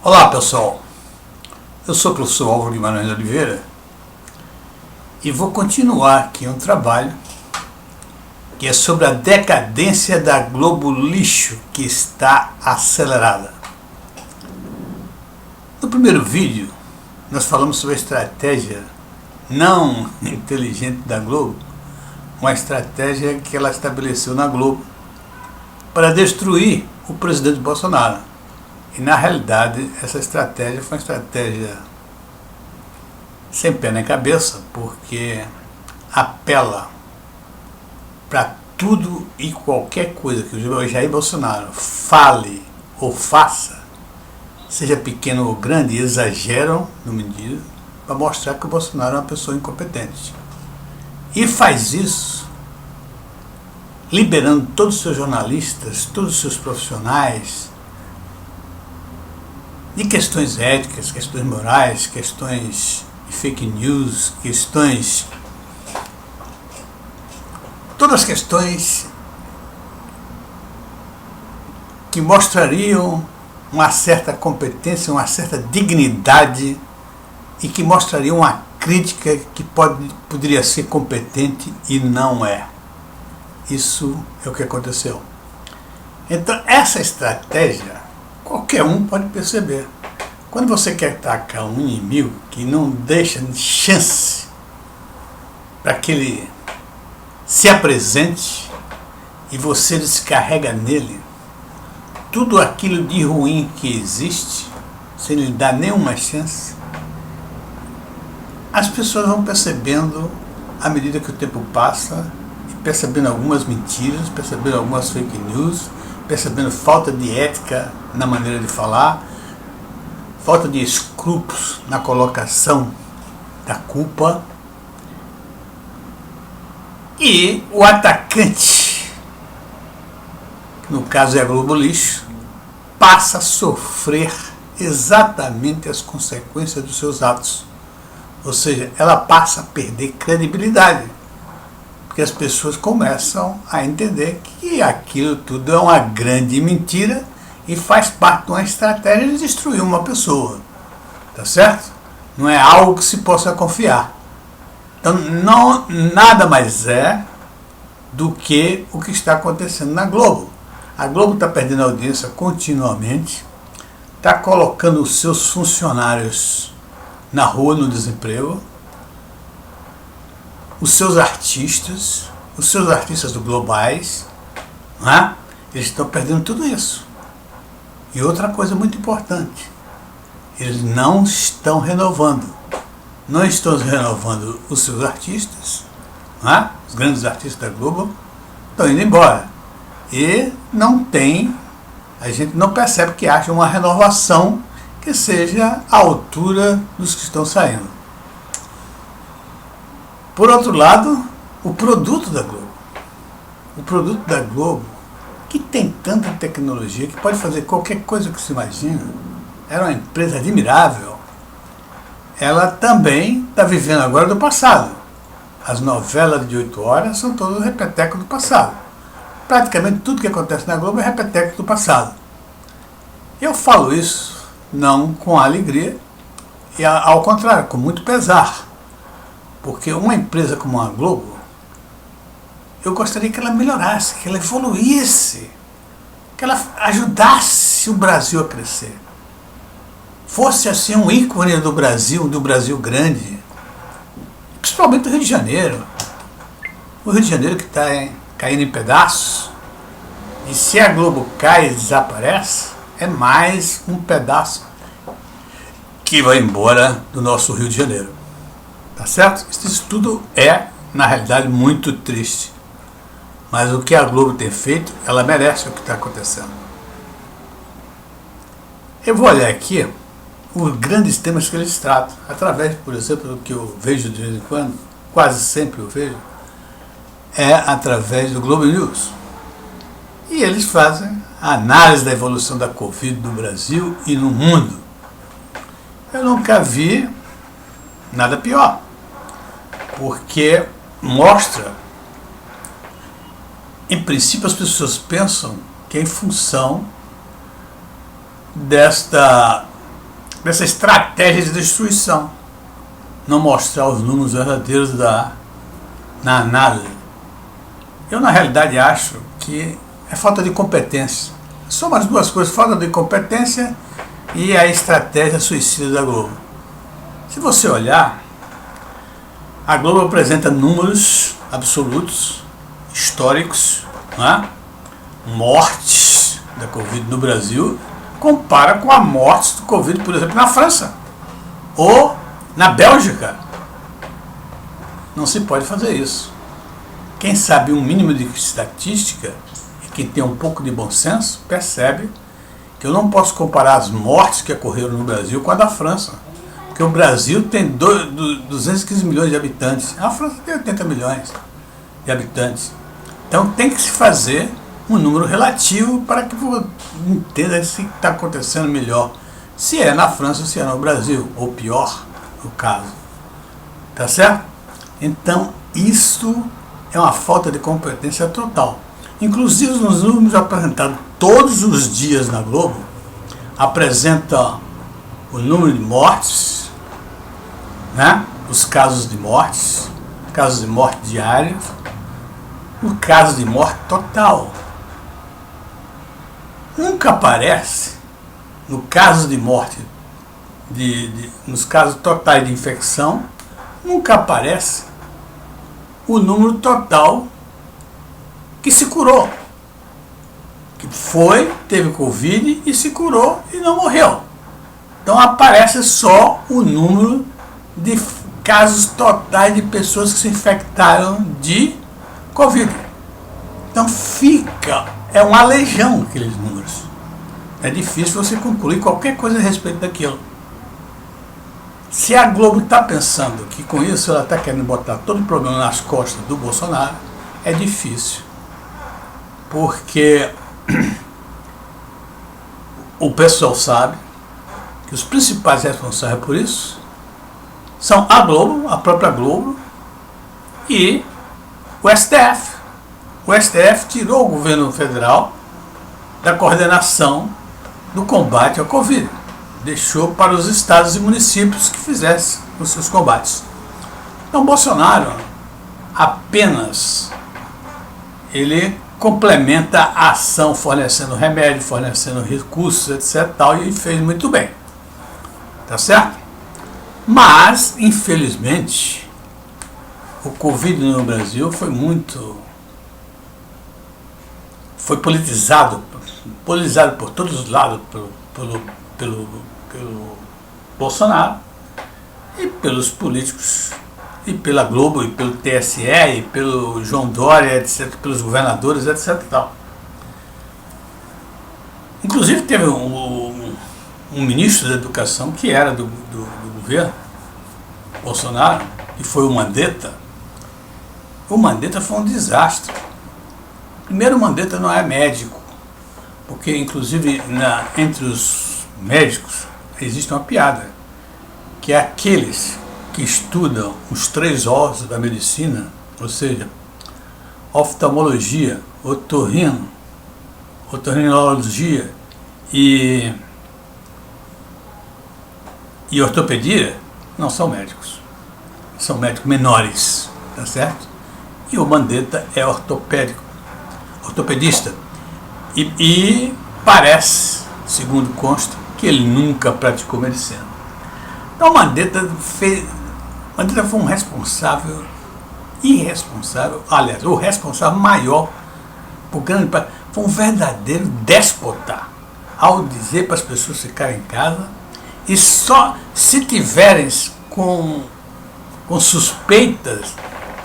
Olá pessoal, eu sou o professor Álvaro Guimarães de Oliveira e vou continuar aqui um trabalho que é sobre a decadência da Globo Lixo que está acelerada. No primeiro vídeo nós falamos sobre a estratégia não inteligente da Globo, uma estratégia que ela estabeleceu na Globo para destruir o presidente Bolsonaro. E na realidade essa estratégia foi uma estratégia sem pé nem cabeça, porque apela para tudo e qualquer coisa que o Jair Bolsonaro fale ou faça, seja pequeno ou grande, exageram no medida para mostrar que o Bolsonaro é uma pessoa incompetente. E faz isso liberando todos os seus jornalistas, todos os seus profissionais de questões éticas, questões morais, questões de fake news, todas as questões que mostrariam uma certa competência, uma certa dignidade e que mostrariam uma crítica que poderia ser competente e não é. Isso é o que aconteceu. Então essa estratégia qualquer um pode perceber. Quando você quer atacar um inimigo que não deixa chance para que ele se apresente e você descarrega nele tudo aquilo de ruim que existe, sem lhe dar nenhuma chance, as pessoas vão percebendo à medida que o tempo passa, percebendo algumas mentiras, percebendo algumas fake news, percebendo falta de ética na maneira de falar, falta de escrúpulos na colocação da culpa, e o atacante, que no caso é a Globo Lixo, passa a sofrer exatamente as consequências dos seus atos. Ou seja, ela passa a perder credibilidade, porque as pessoas começam a entender que aquilo tudo é uma grande mentira e faz parte de uma estratégia de destruir uma pessoa, tá certo? Não é algo que se possa confiar. Então nada mais é do que o que está acontecendo na Globo. A Globo está perdendo audiência continuamente, está colocando os seus funcionários na rua no desemprego, os seus artistas globais, né? Eles estão perdendo tudo isso. E outra coisa muito importante, eles não estão renovando os seus artistas, né? Os grandes artistas da Globo estão indo embora. E a gente não percebe que haja uma renovação que seja à altura dos que estão saindo. Por outro lado, o produto da Globo, que tem tanta tecnologia, que pode fazer qualquer coisa que se imagina, era uma empresa admirável, ela também está vivendo agora do passado. As novelas de 8 horas são todas repeteco do passado. Praticamente tudo que acontece na Globo é repeteco do passado. Eu falo isso não com alegria, e ao contrário, com muito pesar. Porque uma empresa como a Globo, eu gostaria que ela melhorasse, que ela evoluísse, que ela ajudasse o Brasil a crescer. Fosse assim um ícone do Brasil grande, principalmente do Rio de Janeiro. O Rio de Janeiro que está caindo em pedaços, e se a Globo cai e desaparece, é mais um pedaço que vai embora do nosso Rio de Janeiro. Tá certo? Isso tudo é, na realidade, muito triste. Mas o que a Globo tem feito, ela merece o que está acontecendo. Eu vou olhar aqui os grandes temas que eles tratam, através, por exemplo, do que eu vejo de vez em quando, quase sempre eu vejo, é através do Globo News. E eles fazem a análise da evolução da Covid no Brasil e no mundo. Eu nunca vi nada pior, porque mostra, em princípio as pessoas pensam que é em função desta dessa estratégia de destruição. Não mostrar os números verdadeiros na análise. Eu, na realidade, acho que é falta de competência. São as duas coisas, falta de competência e a estratégia suicida da Globo. Se você olhar, a Globo apresenta números absolutos, históricos, né? Mortes da Covid no Brasil, compara com a morte do Covid, por exemplo, na França ou na Bélgica. Não se pode fazer isso. Quem sabe um mínimo de estatística e quem tem um pouco de bom senso percebe que eu não posso comparar as mortes que ocorreram no Brasil com a da França. Porque o Brasil tem 215 milhões de habitantes. A França tem 80 milhões de habitantes. Então tem que se fazer um número relativo para que você entenda se está acontecendo melhor. Se é na França, se é no Brasil, ou pior, no caso. Tá certo? Então, isso é uma falta de competência total. Inclusive, nos números apresentados todos os dias na Globo, apresenta o número de mortes, né? Os casos de mortes, casos de morte diários, o caso de morte total. Nunca aparece, no caso de morte, nos casos totais de infecção, nunca aparece o número total que se curou, que teve Covid e se curou e não morreu. Então aparece só o número de casos totais de pessoas que se infectaram de Covid. Então é uma legião aqueles números. É difícil você concluir qualquer coisa a respeito daquilo. Se a Globo está pensando que com isso ela está querendo botar todo o problema nas costas do Bolsonaro, é difícil. Porque o pessoal sabe que os principais responsáveis por isso são a Globo, a própria Globo e o STF. O STF tirou o governo federal da coordenação do combate ao Covid. Deixou para os estados e municípios que fizessem os seus combates. Então, Bolsonaro apenas ele complementa a ação fornecendo remédio, fornecendo recursos, etc. E fez muito bem. Tá certo? Mas, infelizmente, o Covid no Brasil foi politizado por todos os lados pelo Bolsonaro e pelos políticos e pela Globo e pelo TSE e pelo João Dória, etc., pelos governadores, etc. Inclusive teve um ministro da Educação que era do governo Bolsonaro, e foi o Mandetta. O Mandetta foi um desastre. Primeiro, o Mandetta não é médico, porque inclusive entre os médicos existe uma piada, que é aqueles que estudam os 3 Os da medicina, ou seja, oftalmologia, otorrinologia e ortopedia, não são médicos. São médicos menores, tá certo? E o Mandetta é ortopedista. E parece, segundo consta, que ele nunca praticou medicina. Então o Mandetta foi um responsável irresponsável, aliás, o responsável maior por grande parte, foi um verdadeiro déspota ao dizer para as pessoas ficarem em casa e só se tiverem com suspeitas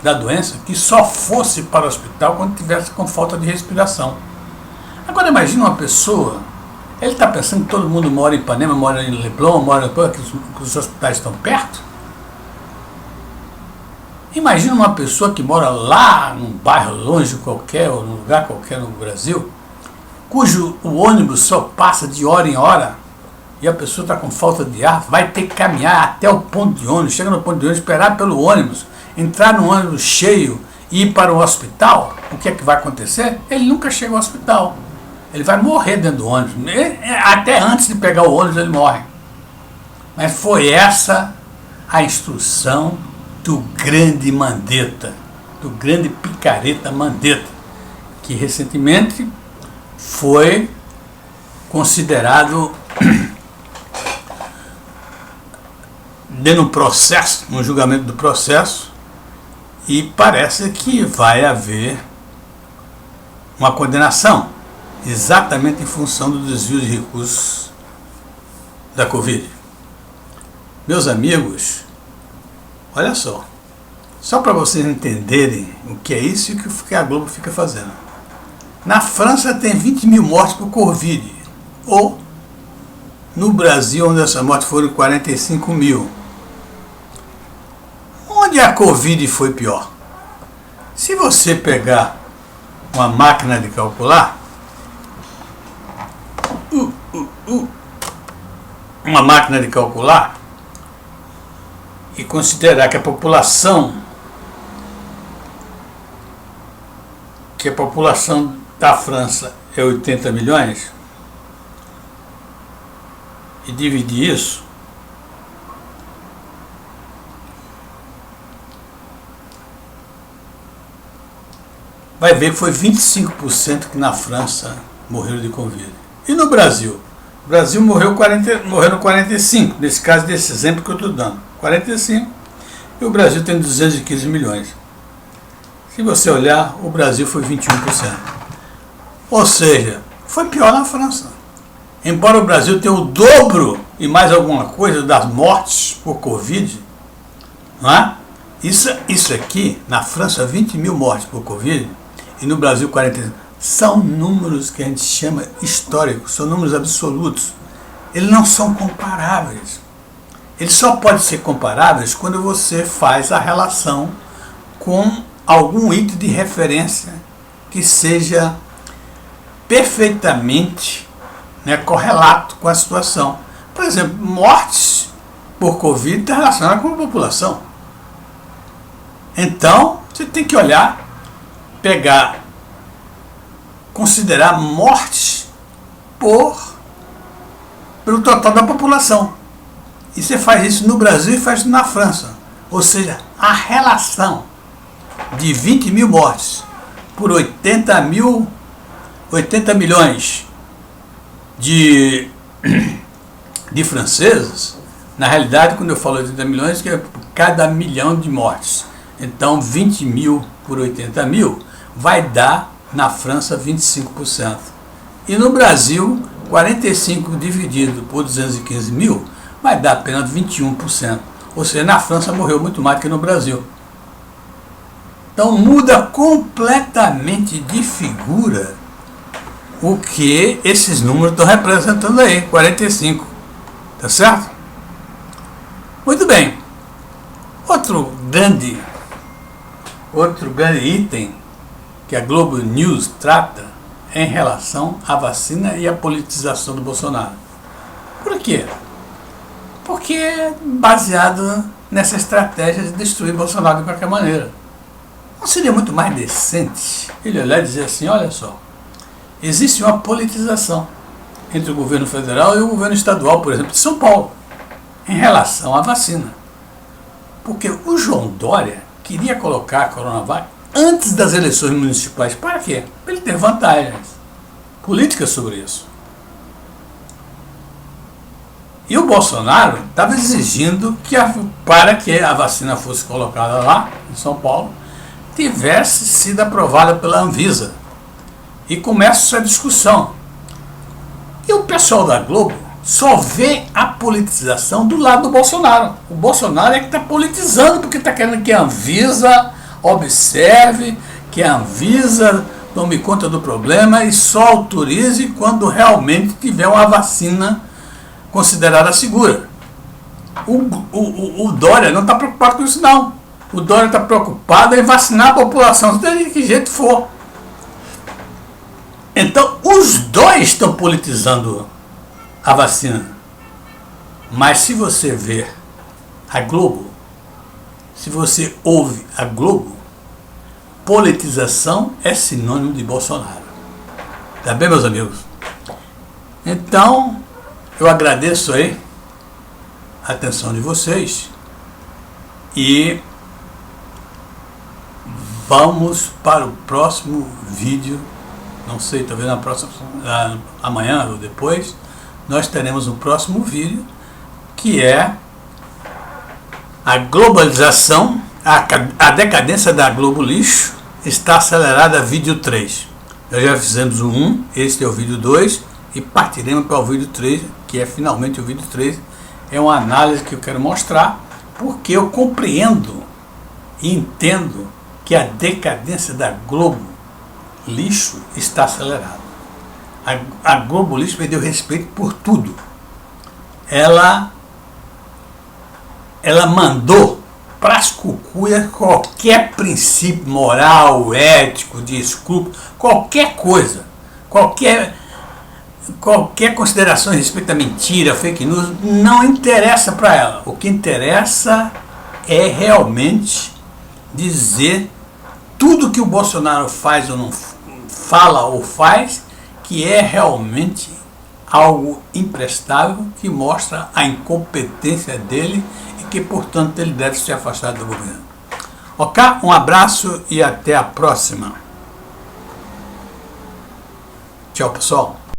da doença, que só fosse para o hospital quando tivesse com falta de respiração. Agora imagina uma pessoa, ele está pensando que todo mundo mora em Ipanema, mora em Leblon, que os hospitais estão perto? Imagina uma pessoa que mora lá num bairro longe qualquer, ou num lugar qualquer no Brasil, cujo o ônibus só passa de hora em hora, e a pessoa está com falta de ar, vai ter que caminhar até o ponto de ônibus, chega no ponto de ônibus, esperar pelo ônibus, entrar no ônibus cheio e ir para o hospital. O que é que vai acontecer? Ele nunca chega ao hospital. Ele vai morrer dentro do ônibus. Até antes de pegar o ônibus ele morre. Mas foi essa a instrução do grande Mandetta, do grande picareta Mandetta, que recentemente foi considerado no processo, no julgamento do processo, e parece que vai haver uma condenação, exatamente em função do desvio de recursos da Covid. Meus amigos, olha só para vocês entenderem o que é isso e o que a Globo fica fazendo. Na França tem 20 mil mortes por Covid, ou no Brasil, onde essa morte foram 45 mil. Onde a Covid foi pior? Se você pegar uma máquina de calcular, e considerar que a população da França é 80 milhões, e dividir isso vai ver que foi 25% que na França morreram de Covid. E no Brasil? O Brasil morreram 45%, nesse caso desse exemplo que eu estou dando. 45%, e o Brasil tem 215 milhões. Se você olhar, o Brasil foi 21%. Ou seja, foi pior na França. Embora o Brasil tenha o dobro e mais alguma coisa das mortes por Covid, não é? Isso aqui, na França, 20 mil mortes por Covid, e no Brasil 40. São números que a gente chama históricos, são números absolutos. Eles não são comparáveis. Eles só podem ser comparáveis quando você faz a relação com algum item de referência que seja perfeitamente, né, correlato com a situação. Por exemplo, mortes por Covid está relacionada com a população. Então, você tem que olhar, considerar mortes pelo total da população. E você faz isso no Brasil e faz isso na França. Ou seja, a relação de 20 mil mortes por 80 milhões de franceses, na realidade, quando eu falo 80 milhões, que é por cada milhão de mortes. Então, 20 mil por 80 mil vai dar, na França, 25%. E no Brasil, 45 dividido por 215 mil vai dar apenas 21%. Ou seja, na França morreu muito mais que no Brasil. Então muda completamente de figura o que esses números estão representando aí, 45. Tá certo? Muito bem. Outro grande item que a Globo News trata é em relação à vacina e à politização do Bolsonaro. Por quê? Porque é baseado nessa estratégia de destruir Bolsonaro de qualquer maneira. Não seria muito mais decente ele olhar e dizer assim, olha só, existe uma politização entre o governo federal e o governo estadual, por exemplo, de São Paulo, em relação à vacina. Porque o João Dória queria colocar a Coronavac antes das eleições municipais. Para quê? Para ele ter vantagens políticas sobre isso. E o Bolsonaro estava exigindo que, para que a vacina fosse colocada lá, em São Paulo, tivesse sido aprovada pela Anvisa. E começa essa discussão. E o pessoal da Globo só vê a politização do lado do Bolsonaro. O Bolsonaro é que está politizando, porque está querendo que a Anvisa observe, que a Anvisa tome conta do problema e só autorize quando realmente tiver uma vacina considerada segura. O Dória não está preocupado com isso, não. O Dória está preocupado em vacinar a população, de que jeito for. Então, os dois estão politizando a vacina. Mas se você ver a Globo, se você ouve a Globo, politização é sinônimo de Bolsonaro. Tá bem, meus amigos? Então, eu agradeço aí a atenção de vocês e vamos para o próximo vídeo. Não sei, talvez na próxima, amanhã ou depois, nós teremos um próximo vídeo que é a globalização, a decadência da Globo Lixo está acelerada, vídeo 3. Nós já fizemos o 1, este é o vídeo 2 e partiremos para o vídeo 3, que é finalmente o vídeo 3. É uma análise que eu quero mostrar, porque eu compreendo e entendo que a decadência da Globo Lixo está acelerada. A Globo Lixo perdeu respeito por tudo. Ela mandou para as cucuias qualquer princípio moral, ético, de escrúpulo, qualquer coisa, qualquer consideração a respeito da mentira, fake news, não interessa para ela. O que interessa é realmente dizer tudo que o Bolsonaro faz ou não fala ou faz, que é realmente algo imprestável, que mostra a incompetência dele e que, portanto, ele deve se afastar do governo. Ok? Um abraço e até a próxima. Tchau, pessoal.